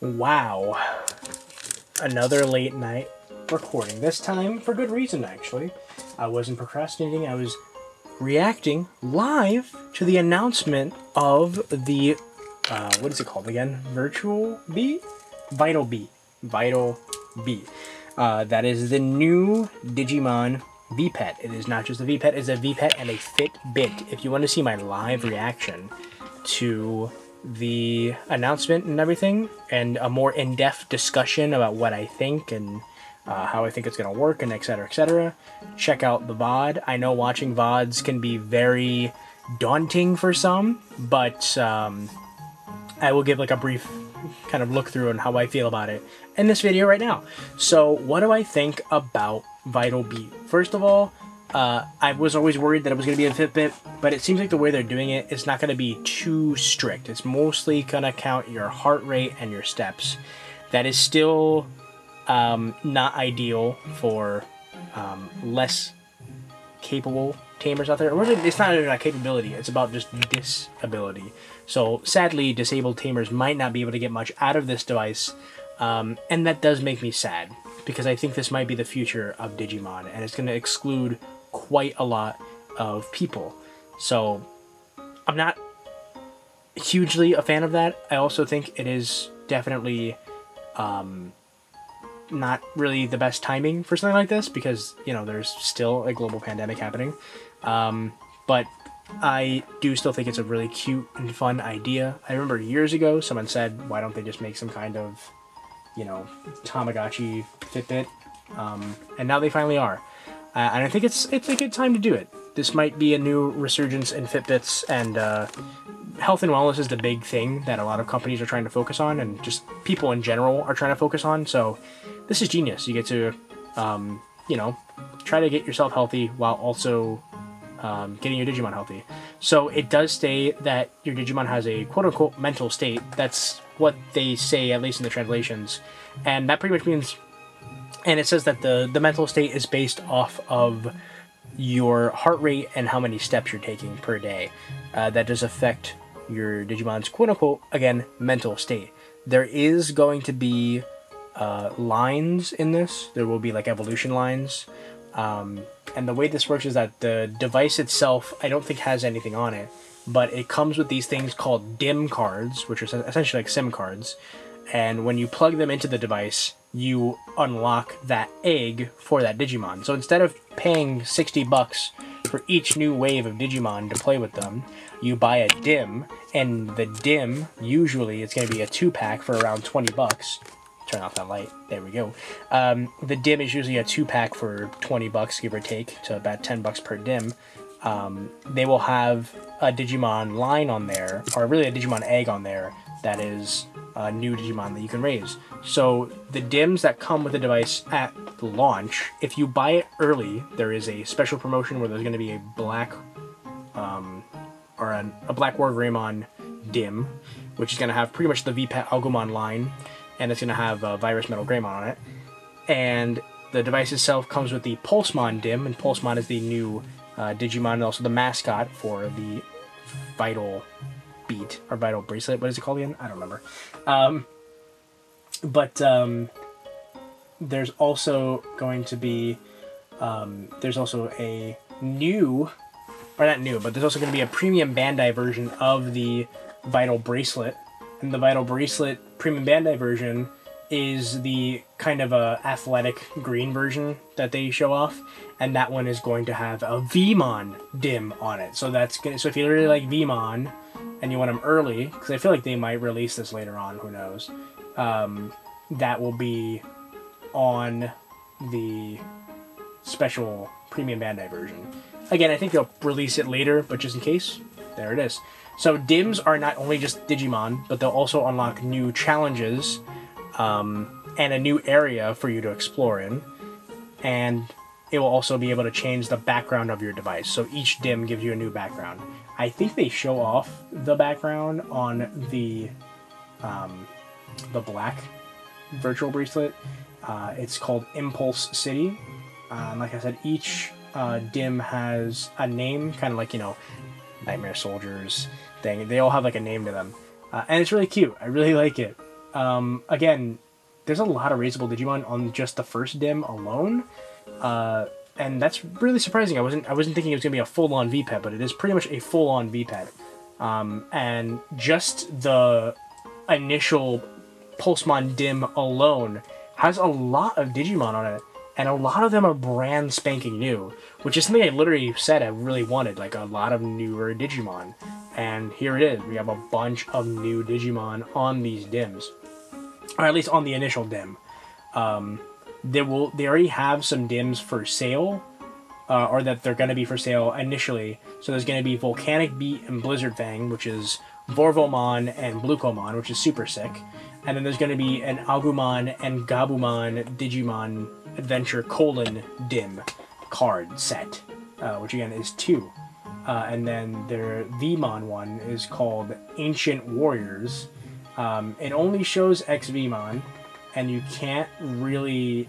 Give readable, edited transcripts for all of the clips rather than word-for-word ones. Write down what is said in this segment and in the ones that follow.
Wow. Another late night recording. This time for good reason, actually. I wasn't procrastinating, I was reacting live to the announcement of the, what is it called again? Virtual Beat? Vital Beat. Vital Beat. That is the new Digimon VPET. It is not just a VPET, it's a VPET and a Fitbit. If you want to see my live reaction to the announcement and everything, and a more in-depth discussion about what I think and how I think it's going to work, and etc., check out the VOD. I know watching VODs can be very daunting for some, but I will give like a brief kind of look through on how I feel about it in this video right now. So what do I think about Vital Beat? First of all, I was always worried that it was going to be a Fitbit, but it seems like the way they're doing it is not going to be too strict. It's mostly going to count your heart rate and your steps. That is still not ideal for less capable tamers out there. Or it's not even a capability, it's about just disability. So sadly, disabled tamers might not be able to get much out of this device, and that does make me sad, because I think this might be the future of Digimon, and it's going to exclude quite a lot of people. So I'm not hugely a fan of that. I also think it is definitely not really the best timing for something like this, because, you know, there's still a global pandemic happening. But I do still think it's a really cute and fun idea. I remember years ago someone said, why don't they just make some kind of, you know, Tamagotchi Fitbit? And now they finally are. And I think it's a good time to do it. This might be a new resurgence in Fitbits, and health and wellness is the big thing that a lot of companies are trying to focus on, and just people in general are trying to focus on. So this is genius. You get to, you know, try to get yourself healthy while also getting your Digimon healthy. So it does say that your Digimon has a quote-unquote mental state. That's what they say, at least in the translations. And that pretty much means, and it says that the mental state is based off of your heart rate and how many steps you're taking per day. That does affect your Digimon's quote-unquote, again, mental state. There is going to be lines in this. There will be like evolution lines. And the way this works is that the device itself, I don't think has anything on it, but it comes with these things called DIM cards, which are essentially like SIM cards. And when you plug them into the device, you unlock that egg for that Digimon. So instead of paying 60 bucks for each new wave of Digimon to play with them, you buy a DIM, and the DIM, usually it's going to be a 2-pack for around 20 bucks. Turn off that light. There we go. The DIM is usually a 2-pack for 20 bucks, give or take, to about 10 bucks per DIM. They will have a Digimon line on there, or really a Digimon egg on there, that is a new Digimon that you can raise. So the DIMs that come with the device at launch, if you buy it early, there is a special promotion where there's going to be a black, or a Black War Greymon DIM, which is going to have pretty much the VPET Agumon line, and it's going to have Virus Metal Greymon on it. And the device itself comes with the Pulsemon DIM, and Pulsemon is the new Digimon, and also the mascot for the Vital Beat, or Vital Bracelet. What is it called again? I don't remember. There's also going to be, there's also a new, or not new, but there's also going to be a premium Bandai version of the Vital Bracelet. And the Vital Bracelet Premium Bandai version is the kind of a athletic green version that they show off, and that one is going to have a Veeeemon DIM on it. So that's gonna, so if you really like Veeeemon and you want them early, because I feel like they might release this later on, who knows, that will be on the special Premium Bandai version. Again, I think they'll release it later, but just in case, there it is. So DIMs are not only just Digimon, but they'll also unlock new challenges and a new area for you to explore in. And it will also be able to change the background of your device. So each DIM gives you a new background. I think they show off the background on the black virtual bracelet. It's called Impulse City. Like I said, each DIM has a name, kind of like, you know, Nightmare Soldiers thing. They all have like a name to them. And it's really cute. I really like it. Again, there's a lot of raisable Digimon on just the first dim alone. And that's really surprising. I wasn't thinking it was gonna be a full-on VPET, but it is pretty much a full-on VPET. And just the initial Pulsemon dim alone has a lot of Digimon on it, and a lot of them are brand spanking new, which is something I literally said I really wanted, like a lot of newer Digimon. And here it is. We have a bunch of new Digimon on these dims, or at least on the initial dim. They already have some dims for sale, or that they're going to be for sale initially. So there's going to be Volcanic Beat and Blizzard Fang, which is Vorvomon and Blucomon, which is super sick. And then there's going to be an Agumon and Gabumon Digimon Adventure dim card set, which again is 2. And then their Veemon one is called Ancient Warriors. It only shows X-Veemon, and you can't really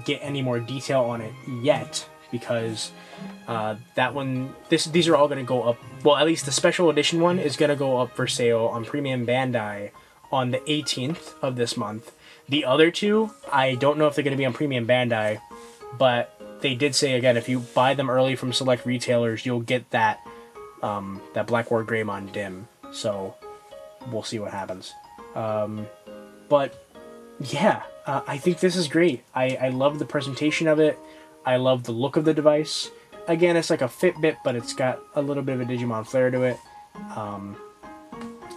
get any more detail on it yet, because that one, these are all going to go up. Well, at least the special edition one is going to go up for sale on Premium Bandai on the 18th of this month. The other two, I don't know if they're going to be on Premium Bandai, but they did say, again, if you buy them early from select retailers, you'll get that that Black War Greymon dim. So we'll see what happens. But yeah, I think this is great. I love the presentation of it. I love the look of the device. Again, it's like a Fitbit, but it's got a little bit of a Digimon flair to it.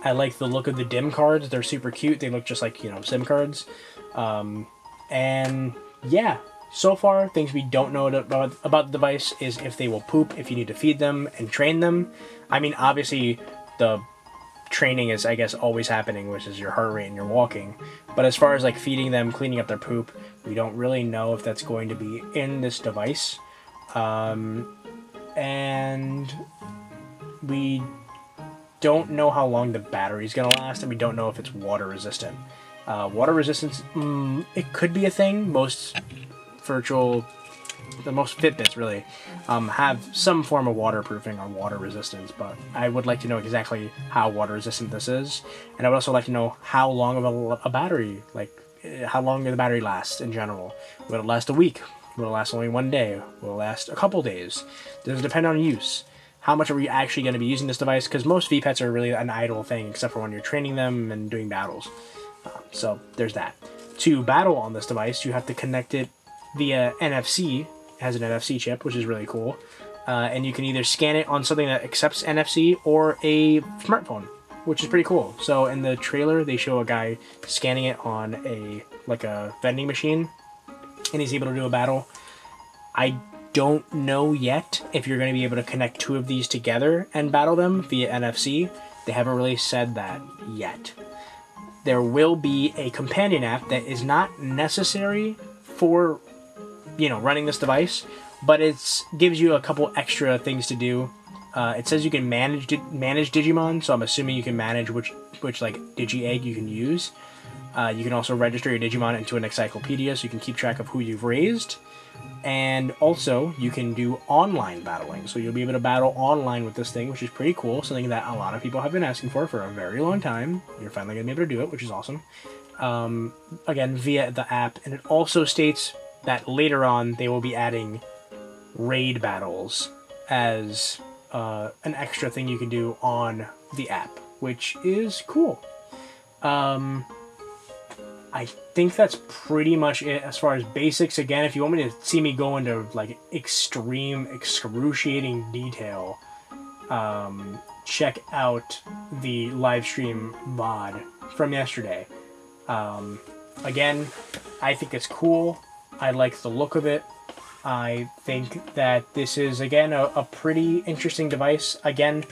I like the look of the dim cards. They're super cute. They look just like, you know, SIM cards. And yeah, so far, things we don't know about the device is if they will poop, if you need to feed them and train them. I mean, obviously, the training is, I guess, always happening, which is your heart rate and your walking. But as far as like feeding them, cleaning up their poop, we don't really know if that's going to be in this device. And we don't know how long the battery's going to last, and we don't know if it's water resistant. Water resistance, it could be a thing. Most Fitbits really have some form of waterproofing or water resistance, but I would like to know exactly how water resistant this is, and I would also like to know how long of a battery, like how long the battery lasts in general. Will it last a week? Will it last only one day? Will it last a couple days? Does it depend on use? How much are we actually going to be using this device? Because most VPETs are really an idle thing, except for when you're training them and doing battles. So there's that. To battle on this device, you have to connect it via NFC. It has an NFC chip, which is really cool. And you can either scan it on something that accepts NFC or a smartphone, which is pretty cool. So in the trailer, they show a guy scanning it on a vending machine, and he's able to do a battle. I don't know yet if you're going to be able to connect 2 of these together and battle them via NFC. They haven't really said that yet. There will be a companion app that is not necessary for, you know, running this device, but it gives you a couple extra things to do. It says you can manage Digimon, so I'm assuming you can manage which like Digi-Egg you can use. You can also register your Digimon into an encyclopedia, so you can keep track of who you've raised. And also, you can do online battling, so you'll be able to battle online with this thing, which is pretty cool, something that a lot of people have been asking for a very long time. You're finally going to be able to do it, which is awesome. Again, via the app, and it also states that later on they will be adding raid battles as an extra thing you can do on the app, which is cool. I think that's pretty much it as far as basics. Again, if you want me to see me go into like extreme, excruciating detail, check out the live stream VOD from yesterday. Again, I think it's cool. I like the look of it. I think that this is, again, a pretty interesting device. Again,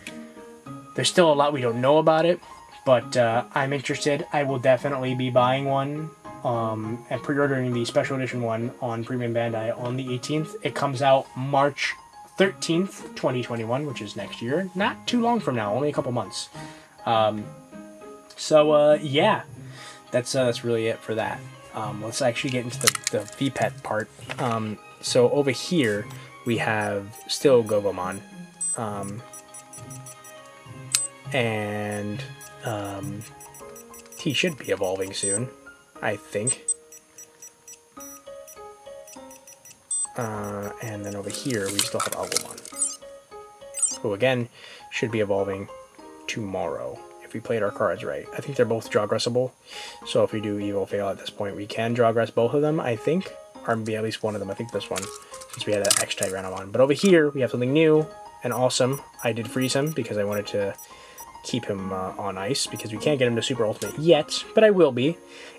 there's still a lot we don't know about it, but I'm interested. I will definitely be buying one and pre-ordering the special edition one on Premium Bandai on the 18th. It comes out March 13th, 2021, which is next year. Not too long from now, only a couple months. Yeah, that's really it for that. Let's actually get into the VPET part. So over here, we have still Gogomon. He should be evolving soon, I think. And then over here, we still have Agumon, who again should be evolving tomorrow if we played our cards right. I think they're both Jawgressable, so if we do Evo Fail at this point, we can Jawgrass both of them, I think, or maybe at least one of them. I think this one, since we had that X-type Renamon. But over here, we have something new and awesome. I did freeze him because I wanted to keep him on ice, because we can't get him to Super Ultimate yet, but I will be.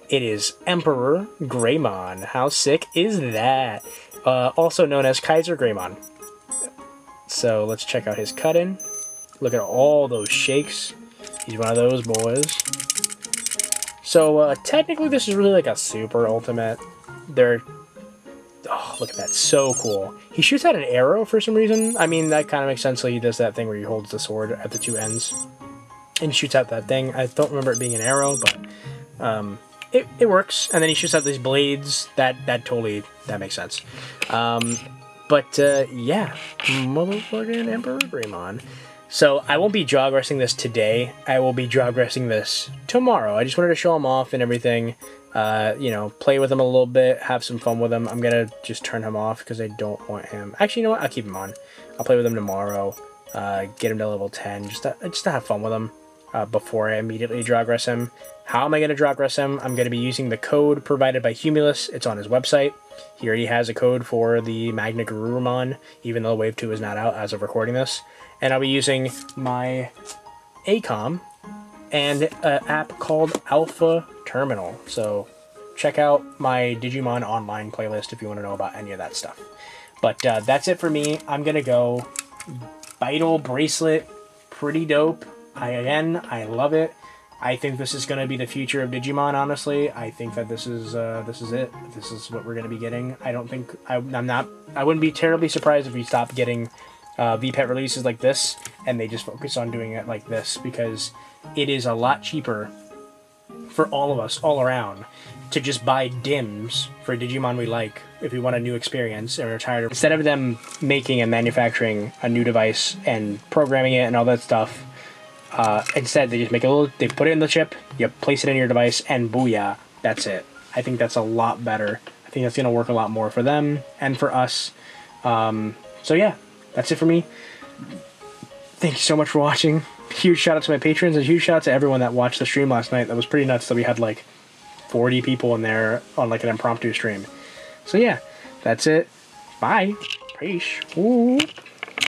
It is Emperor Greymon. How sick is that? Also known as Kaiser Greymon. So let's check out his cut-in. Look at all those shakes. He's one of those boys. So technically this is really like a Super Ultimate. Oh, look at that. So cool. He shoots out an arrow for some reason. I mean, that kind of makes sense. So he does that thing where he holds the sword at the two ends and shoots out that thing. I don't remember it being an arrow, but it works. And then he shoots out these blades. That makes sense. Yeah, motherfucking Emperor Greymon. So I won't be Jawgrassing this today. I will be Jawgrassing this tomorrow. I just wanted to show him off and everything. You know, play with him a little bit, have some fun with him. I'm gonna just turn him off because I don't want him. Actually, you know what? I'll keep him on. I'll play with him tomorrow. Get him to level 10, just to have fun with him before I immediately Jawgrass him. How am I gonna Jawgrass him? I'm gonna be using the code provided by Humulus. It's on his website. He already has a code for the Magna Garurumon, even though Wave 2 is not out as of recording this. And I'll be using my ACOM and an app called Alpha Terminal. So check out my Digimon online playlist if you want to know about any of that stuff. But that's it for me. I'm going to go. Vital Bracelet, pretty dope. I love it. I think this is going to be the future of Digimon, honestly. I think that this is it. This is what we're going to be getting. I wouldn't be terribly surprised if we stopped getting VPET releases like this, and they just focus on doing it like this, because it is a lot cheaper for all of us, all around, to just buy DIMMs for Digimon we like if we want a new experience and we're tired of, instead of them making and manufacturing a new device and programming it and all that stuff. Instead, they just make they put it in the chip, you place it in your device, and booyah, that's it. I think that's a lot better. I think that's going to work a lot more for them and for us. So yeah. That's it for me. Thank you so much for watching. Huge shout out to my patrons, and huge shout out to everyone that watched the stream last night. That was pretty nuts that we had like 40 people in there on like an impromptu stream. So yeah, that's it. Bye. Peace. Ooh.